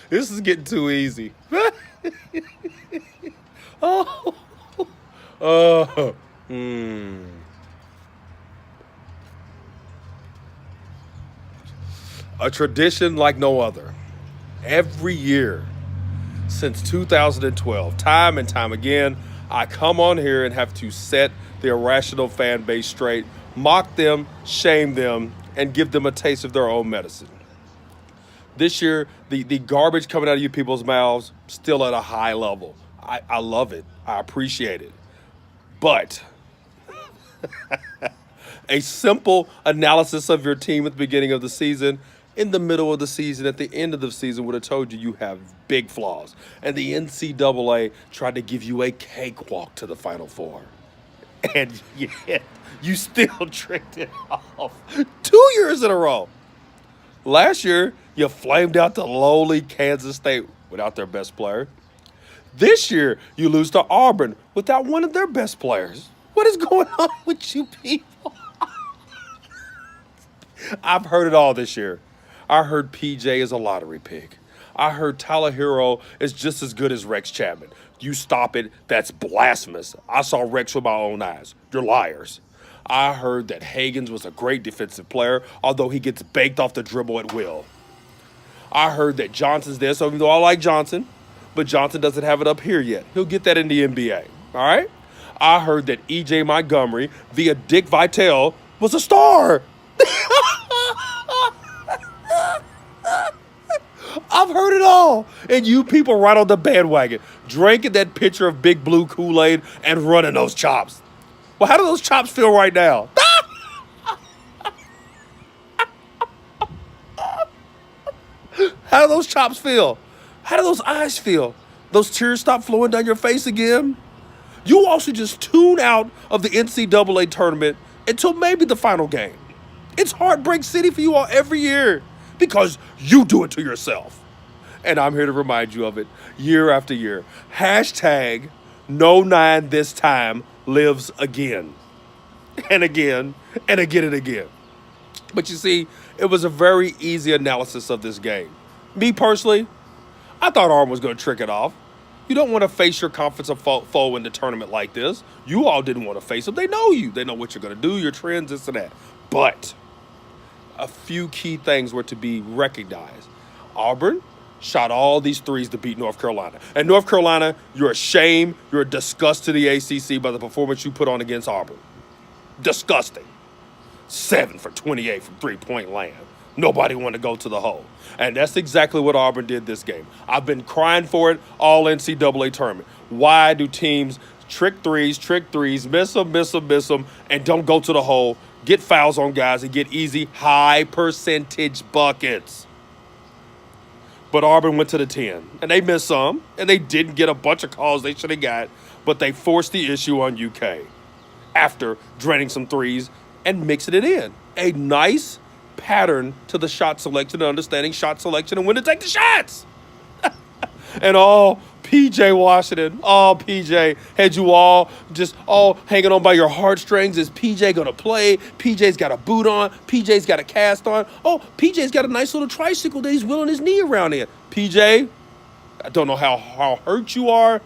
This is getting too easy. Oh, oh. A tradition like no other. Every year since 2012, time and time again, I come on here and have to set the irrational fan base straight, mock them, shame them, and give them a taste of their own medicine. This year, the garbage coming out of you people's mouths still at a high level. I love it. I appreciate it. But a simple analysis of your team at the beginning of the season, in the middle of the season, at the end of the season, would have told you you have big flaws. And the NCAA tried to give you a cakewalk to the Final Four. And yet, you still tricked it off 2 years in a row. Last year, you flamed out the lowly Kansas State without their best player. This year, you lose to Auburn without one of their best players. What is going on with you people? I've heard it all this year. I heard PJ is a lottery pick. I heard Tyler Hero is just as good as Rex Chapman. You stop it. That's blasphemous. I saw Rex with my own eyes. You're liars. I heard that Hagens was a great defensive player, although he gets baked off the dribble at will. I heard that Johnson's there, so even though I like Johnson, but Johnson doesn't have it up here yet. He'll get that in the NBA. All right? I heard that EJ Montgomery via Dick Vitale was a star. I've heard it all. And you people right on the bandwagon, drinking that pitcher of Big Blue Kool-Aid and running those chops. Well, how do those chops feel right now? How do those chops feel? How do those eyes feel? Those tears stop flowing down your face again? You all should just tune out of the NCAA tournament until maybe the final game. It's Heartbreak City for you all every year because you do it to yourself. And I'm here to remind you of it year after year. Hashtag no nine this time lives again and again and again and again. But you see, it was a very easy analysis of this game. Me personally, I thought Auburn was going to trick it off. You don't want to face your conference foe in the tournament like this. You all didn't want to face them. They know you. They know what you're going to do, your trends, this and that. But a few key things were to be recognized. Auburn shot all these threes to beat North Carolina. And North Carolina, you're a shame, you're a disgust to the ACC by the performance you put on against Auburn. Disgusting. 7 for 28 from three-point land. Nobody wanted to go to the hole. And that's exactly what Auburn did this game. I've been crying for it all NCAA tournament. Why do teams trick threes, miss them, and don't go to the hole, get fouls on guys, and get easy, high percentage buckets? But Auburn went to the 10, and they missed some, and they didn't get a bunch of calls they should have got, but they forced the issue on UK after draining some threes and mixing it in. A nice pattern to the shot selection and understanding shot selection and when to take the shots. And all PJ Washington, all PJ had you all just all hanging on by your heartstrings. Is PJ going to play? PJ's got a boot on. PJ's got a cast on. Oh, PJ's got a nice little tricycle that he's wheeling his knee around in. PJ, I don't know how hurt you are,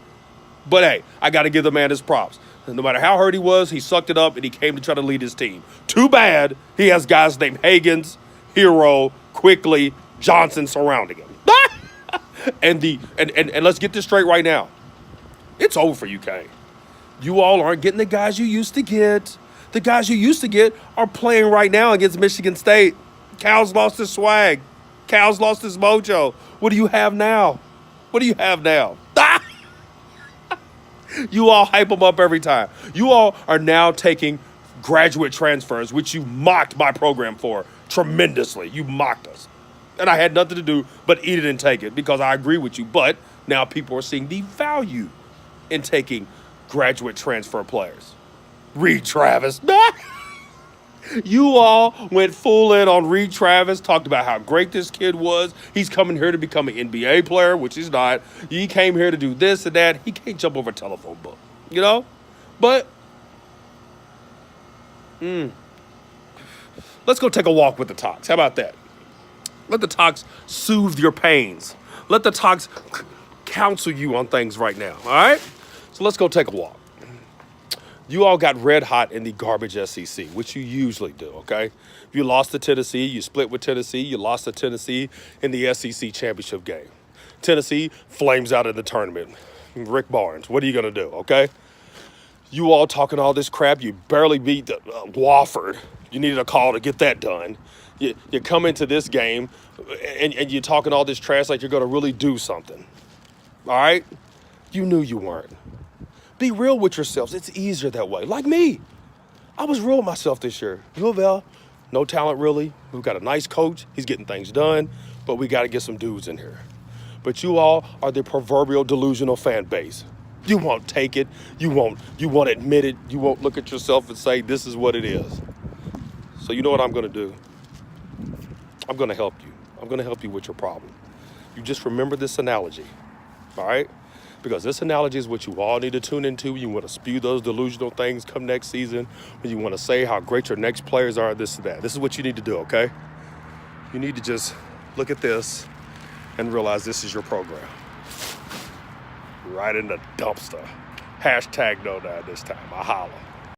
but hey, I got to give the man his props. No matter how hurt he was, he sucked it up and he came to try to lead his team. Too bad he has guys named Hagens, Hero, Quickly, Johnson surrounding him. And let's get this straight right now. It's over for UK. You all aren't getting the guys you used to get. The guys you used to get are playing right now against Michigan State. Cal's lost his swag. Cal's lost his mojo. What do you have now? What do you have now? You all hype them up every time. You all are now taking graduate transfers, which you mocked my program for tremendously. You mocked us. And I had nothing to do but eat it and take it because I agree with you. But now people are seeing the value in taking graduate transfer players. Reed Travis. You all went full in on Reed Travis, talked about how great this kid was. He's coming here to become an NBA player, which he's not. He came here to do this and that. He can't jump over a telephone book, you know? But Let's go take a walk with the Tox. How about that? Let the Tox soothe your pains. Let the Tox counsel you on things right now, all right? So let's go take a walk. You all got red hot in the garbage SEC, which you usually do, okay? You lost to Tennessee, you split with Tennessee, you lost to Tennessee in the SEC championship game. Tennessee flames out in the tournament. Rick Barnes, what are you gonna do, okay? You all talking all this crap, you barely beat Wofford. You needed a call to get that done. You come into this game and you're talking all this trash like you're gonna really do something, all right? You knew you weren't. Be real with yourselves. It's easier that way. Like me. I was real with myself this year. U of L, no talent really. We've got a nice coach. He's getting things done. But we got to get some dudes in here. But you all are the proverbial delusional fan base. You won't take it. You won't admit it. You won't look at yourself and say, this is what it is. So you know what I'm going to do? I'm going to help you. I'm going to help you with your problem. You just remember this analogy. All right? Because this analogy is what you all need to tune into. You want to spew those delusional things come next season. When you want to say how great your next players are, this and that. This is what you need to do, okay? You need to just look at this and realize this is your program. Right in the dumpster. Hashtag no dad this time. I holla.